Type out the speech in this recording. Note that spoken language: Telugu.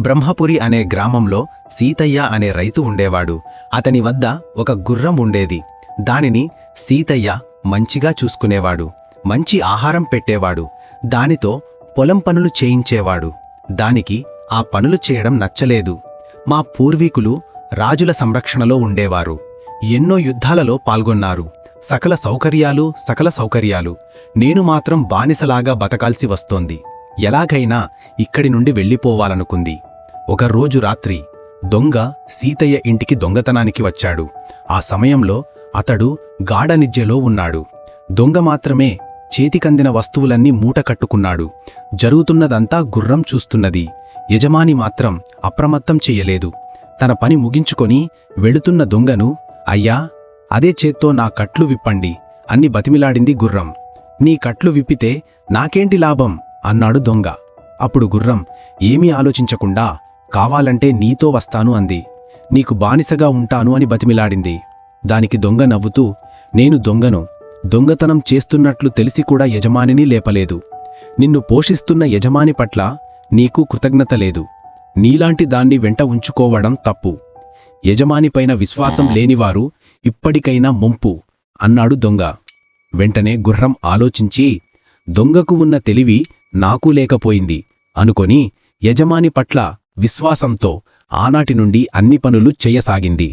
బ్రహ్మపురి అనే గ్రామంలో సీతయ్య అనే రైతు ఉండేవాడు. అతని వద్ద ఒక గుర్రం ఉండేది. దానిని సీతయ్య మంచిగా చూసుకునేవాడు. మంచి ఆహారం పెట్టేవాడు. దానితో పొలం పనులు చేయించేవాడు. దానికి ఆ పనులు చేయడం నచ్చలేదు. మా పూర్వీకులు రాజుల సంరక్షణలో ఉండేవారు. ఎన్నో యుద్ధాలలో పాల్గొన్నారు. సకల సౌకర్యాలు. నేను మాత్రం బానిసలాగా బతకాల్సి వస్తోంది. ఎలాగైనా ఇక్కడి నుండి వెళ్ళిపోవాలనుకుంది. ఒకరోజు రాత్రి దొంగ సీతయ్య ఇంటికి దొంగతనానికి వచ్చాడు. ఆ సమయంలో అతడు గాఢనిద్రలో ఉన్నాడు. దొంగ మాత్రమే చేతికందిన వస్తువులన్నీ మూట కట్టుకున్నాడు. జరుగుతున్నదంతా గుర్రం చూస్తున్నది. యజమాని మాత్రం అప్రమత్తం చెయ్యలేదు. తన పని ముగించుకొని వెళుతున్న దొంగను, అయ్యా, అదే చేత్తో నా కట్లు విప్పండి అని బతిమిలాడింది గుర్రం. నీ కట్లు విప్పితే నాకేంటి లాభం అన్నాడు దొంగ. అప్పుడు గుర్రం ఏమీ ఆలోచించకుండా, కావాలంటే నీతో వస్తాను అంది. నీకు బానిసగా ఉంటాను అని బతిమిలాడింది. దానికి దొంగ నవ్వుతూ, నేను దొంగను. దొంగతనం చేస్తున్నట్లు తెలిసి కూడా యజమానిని లేపలేదు. నిన్ను పోషిస్తున్న యజమాని పట్ల నీకు కృతజ్ఞత లేదు. నీలాంటి దాన్ని వెంట ఉంచుకోవడం తప్పు. యజమానిపైన విశ్వాసం లేనివారు ఇప్పటికైనా ముంపు అన్నాడు దొంగ. వెంటనే గుర్రం ఆలోచించి, దొంగకు ఉన్న తెలివి నాకు లేకపోయింది అనుకొని యజమాని పట్ల విశ్వాసంతో ఆనాటి నుండి అన్ని పనులు చెయ్యసాగింది.